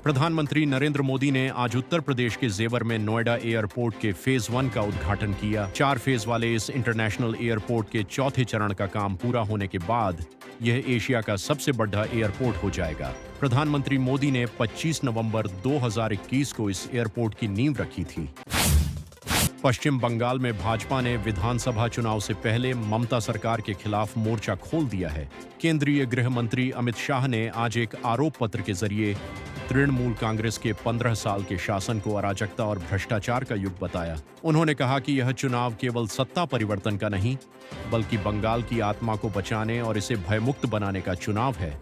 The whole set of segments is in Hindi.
प्रधानमंत्री नरेंद्र मोदी ने आज उत्तर प्रदेश के जेवर में नोएडा एयरपोर्ट के फेज 1 का उद्घाटन किया। 4 फेज वाले इस इंटरनेशनल एयरपोर्ट के चौथे चरण का काम पूरा होने के बाद यह एशिया का सबसे बड़ा एयरपोर्ट हो जाएगा। प्रधानमंत्री मोदी ने 25 नवंबर 2021 को इस एयरपोर्ट की नींव रखी थी। पश्चिम बंगाल में भाजपा ने विधानसभा चुनाव से पहले ममता सरकार के खिलाफ मोर्चा खोल दिया है। केंद्रीय गृह मंत्री अमित शाह ने आज एक आरोप पत्र के जरिए तृणमूल कांग्रेस के 15 साल के शासन को अराजकता और भ्रष्टाचार का युग बताया। उन्होंने कहा कि यह चुनाव केवल सत्ता परिवर्तन का नहीं, बल्कि बंगाल की आत्मा को बचाने और इसे भयमुक्त बनाने का चुनाव है।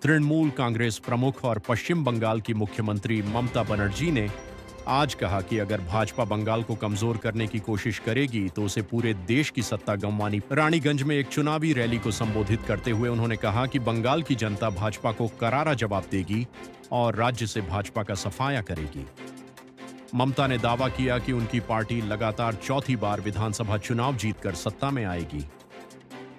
तृणमूल कांग्रेस प्रमुख और पश्चिम बंगाल की मुख्यमंत्री ममता बनर्जी ने आज कहा कि अगर भाजपा बंगाल को कमजोर करने की कोशिश करेगी तो उसे पूरे देश की सत्ता गंवानी। रानीगंज में एक चुनावी रैली को संबोधित करते हुए उन्होंने कहा कि बंगाल की जनता भाजपा को करारा जवाब देगी और राज्य से भाजपा का सफाया करेगी। ममता ने दावा किया कि उनकी पार्टी लगातार चौथी बार विधानसभा चुनाव जीतकर सत्ता में आएगी।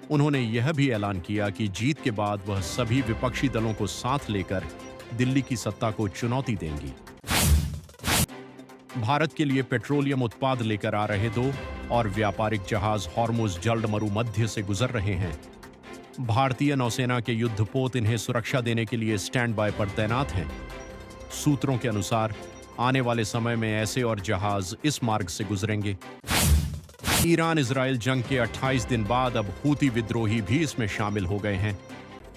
उन्होंने यह भी ऐलान किया कि जीत के बाद वह सभी विपक्षी दलों को साथ लेकर दिल्ली की सत्ता को चुनौती देंगी। भारत के लिए पेट्रोलियम उत्पाद लेकर आ रहे 2 और व्यापारिक जहाज हॉर्मुज जल्द मरुमध्य से गुजर रहे हैं। भारतीय नौसेना के युद्धपोत इन्हें सुरक्षा देने के लिए स्टैंड बाय पर तैनात हैं। सूत्रों के अनुसार आने वाले समय में ऐसे और जहाज इस मार्ग से गुजरेंगे। ईरान इजराइल जंग के 28 दिन बाद अब हूती विद्रोही भी इसमें शामिल हो गए हैं।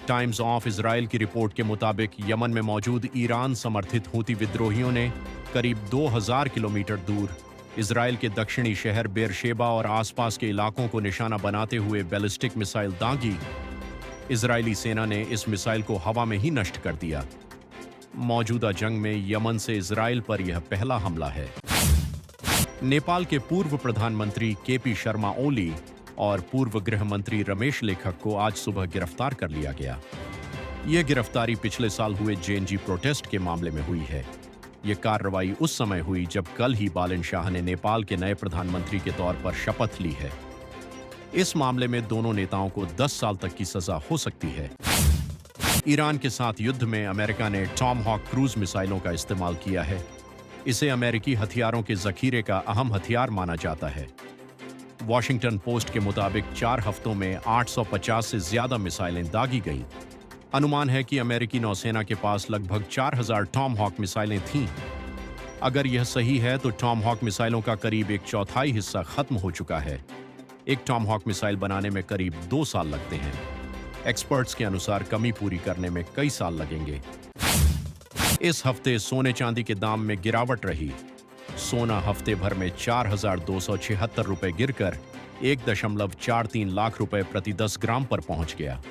टाइम्स ऑफ इजराइल की रिपोर्ट के मुताबिक यमन में मौजूद ईरान समर्थित हूती विद्रोहियों ने करीब 2000 किलोमीटर दूर इजराइल के दक्षिणी शहर बेरशेबा और आसपास के इलाकों को निशाना बनाते हुए बैलिस्टिक मिसाइल दागी। इजरायली सेना ने इस मिसाइल को हवा में ही नष्ट कर दिया। मौजूदा जंग में यमन से इजराइल पर यह पहला हमला है। नेपाल के पूर्व प्रधानमंत्री केपी शर्मा ओली और पूर्व गृह मंत्री रमेश लेखक को आज सुबह गिरफ्तार कर लिया गया। यह गिरफ्तारी पिछले साल हुए जेएनजी प्रोटेस्ट के मामले में हुई है। यह कार्रवाई उस समय हुई जब कल ही बालन शाह ने नेपाल के नए प्रधानमंत्री के तौर पर शपथ ली है। इस मामले में दोनों नेताओं को 10 साल तक की सजा हो सकती है। ईरान के साथ युद्ध में अमेरिका ने टॉमहॉक क्रूज मिसाइलों का इस्तेमाल किया है। इसे अमेरिकी हथियारों के जखीरे का अहम हथियार माना जाता है। वॉशिंगटन पोस्ट के मुताबिक 4 हफ्तों में 850 से ज्यादा मिसाइलें दागी गईं। अनुमान है कि अमेरिकी नौसेना के पास लगभग 4000 टॉमहॉक मिसाइलें थीं। अगर यह सही है तो टॉमहॉक मिसाइलों का करीब 1/4 हिस्सा खत्म हो चुका है। एक टॉमहॉक मिसाइल बनाने में करीब 2 साल लगते हैं। एक्सपर्ट्स के अनुसार कमी पूरी करने में कई साल लगेंगे। इस हफ्ते सोने चांदी के दाम में गिरावट रही। सोना हफ्ते भर में 4276 रुपए गिरकर 1.43 लाख रुपए प्रति 10 ग्राम पर पहुंच गया।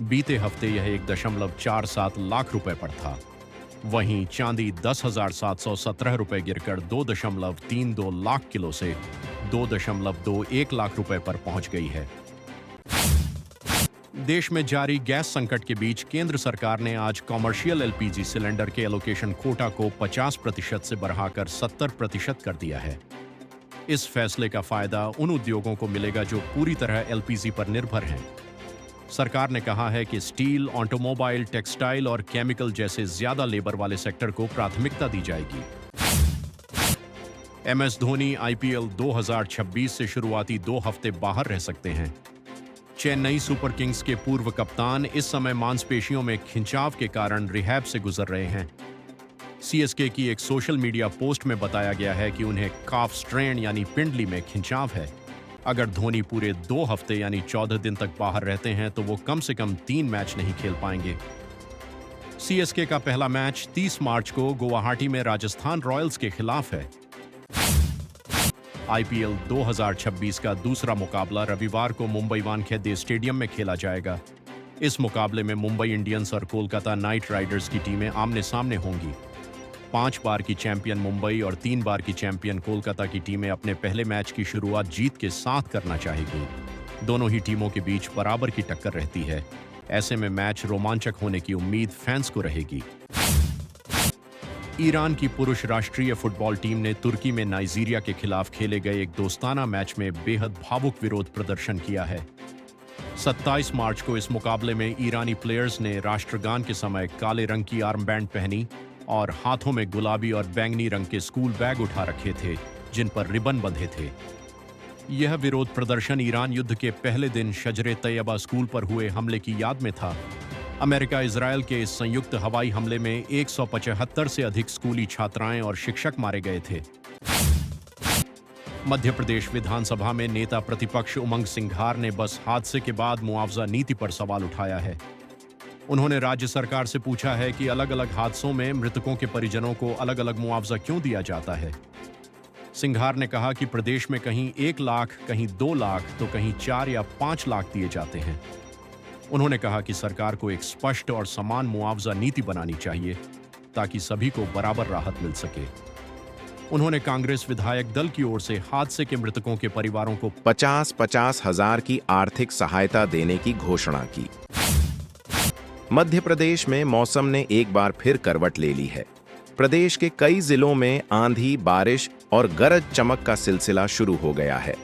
बीते हफ्ते यह 1.47 लाख रुपए पर था। वहीं चांदी 10,717 रुपए गिरकर 2.32 लाख किलो से 2.21 लाख रुपए पर पहुंच गई है। देश में जारी गैस संकट के बीच केंद्र सरकार ने आज कॉमर्शियल एलपीजी सिलेंडर के एलोकेशन कोटा को 50% से बढ़ाकर 70% कर दिया है। इस फैसले का फायदा उन उद्योगों को मिलेगा जो पूरी तरह एलपीजी पर निर्भर हैं। सरकार ने कहा है कि स्टील, ऑटोमोबाइल, टेक्सटाइल और केमिकल जैसे ज्यादा लेबर वाले सेक्टर को प्राथमिकता दी जाएगी। एमएस धोनी आईपीएल 2026 से शुरुआती 2 हफ्ते बाहर रह सकते हैं। चेन्नई सुपर किंग्स के पूर्व कप्तान इस समय मांसपेशियों में खिंचाव के कारण रिहैब से गुजर रहे हैं। सीएसके की एक सोशल मीडिया पोस्ट में बताया गया है कि उन्हें काफ स्ट्रेन यानी पिंडली में खिंचाव है। अगर धोनी पूरे 2 हफ्ते यानी 14 दिन तक बाहर रहते हैं तो वो कम से कम 3 मैच नहीं खेल पाएंगे। सीएसके का पहला मैच 30 मार्च को गुवाहाटी में राजस्थान रॉयल्स के खिलाफ है। आईपीएल 2026 का दूसरा मुकाबला रविवार को मुंबई वानखेड़े स्टेडियम में खेला जाएगा। इस मुकाबले में मुंबई इंडियंस और कोलकाता नाइट राइडर्स की टीमें आमने सामने होंगी। 5 बार की चैंपियन मुंबई और 3 बार की चैंपियन कोलकाता की टीमें अपने पहले मैच की शुरुआत जीत के साथ करना चाहेगी। दोनों ही टीमों के बीच बराबर की टक्कर रहती है। ऐसे में मैच रोमांचक होने की उम्मीद फैंस को रहेगी। ईरान की पुरुष राष्ट्रीय फुटबॉल टीम ने तुर्की में नाइजीरिया के खिलाफ खेले गए एक दोस्ताना मैच में बेहद भावुक विरोध प्रदर्शन किया है। 27 मार्च को इस मुकाबले में ईरानी प्लेयर्स ने राष्ट्रगान के समय काले रंग की आर्म बैंड पहनी और हाथों में गुलाबी और बैंगनी रंग के स्कूल बैग उठा रखे थे जिन पर रिबन बंधे थे। यह विरोध प्रदर्शन ईरान युद्ध के पहले दिन शजरे तैयबा स्कूल पर हुए हमले की याद में था। अमेरिका इजरायल के इस संयुक्त हवाई हमले में 175 से अधिक स्कूली छात्राएं और शिक्षक मारे गए थे। मध्य प्रदेश विधानसभा में नेता प्रतिपक्ष उमंग सिंघार ने बस हादसे के बाद मुआवजा नीति पर सवाल उठाया है। उन्होंने राज्य सरकार से पूछा है कि अलग अलग हादसों में मृतकों के परिजनों को अलग अलग मुआवजा क्यों दिया जाता है। सिंघार ने कहा कि प्रदेश में कहीं 1 लाख, कहीं 2 लाख तो कहीं 4 या 5 लाख दिए जाते हैं। उन्होंने कहा कि सरकार को एक स्पष्ट और समान मुआवजा नीति बनानी चाहिए ताकि सभी को बराबर राहत मिल सके। उन्होंने कांग्रेस विधायक दल की ओर से हादसे के मृतकों के परिवारों को 50-50 हजार की आर्थिक सहायता देने की घोषणा की। मध्य प्रदेश में मौसम ने एक बार फिर करवट ले ली है। प्रदेश के कई जिलों में आंधी, बारिश और गरज चमक का सिलसिला शुरू हो गया है।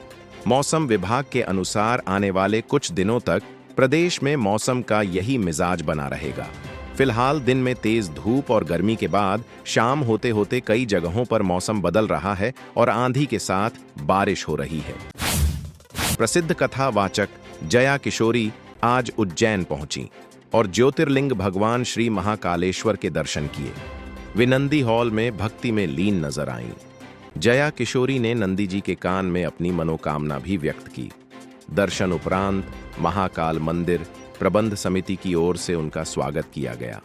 मौसम विभाग के अनुसार आने वाले कुछ दिनों तक प्रदेश में मौसम का यही मिजाज बना रहेगा। फिलहाल दिन में तेज धूप और गर्मी के बाद शाम होते होते कई जगहों पर मौसम बदल रहा है और आंधी के साथ बारिश हो रही है। प्रसिद्ध कथावाचक जया किशोरी आज उज्जैन पहुंची और ज्योतिर्लिंग भगवान श्री महाकालेश्वर के दर्शन किए। वे नंदी हॉल में भक्ति में लीन नजर आईं। जया किशोरी ने नंदी जी के कान में अपनी मनोकामना भी व्यक्त की। दर्शन उपरांत महाकाल मंदिर प्रबंध समिति की ओर से उनका स्वागत किया गया।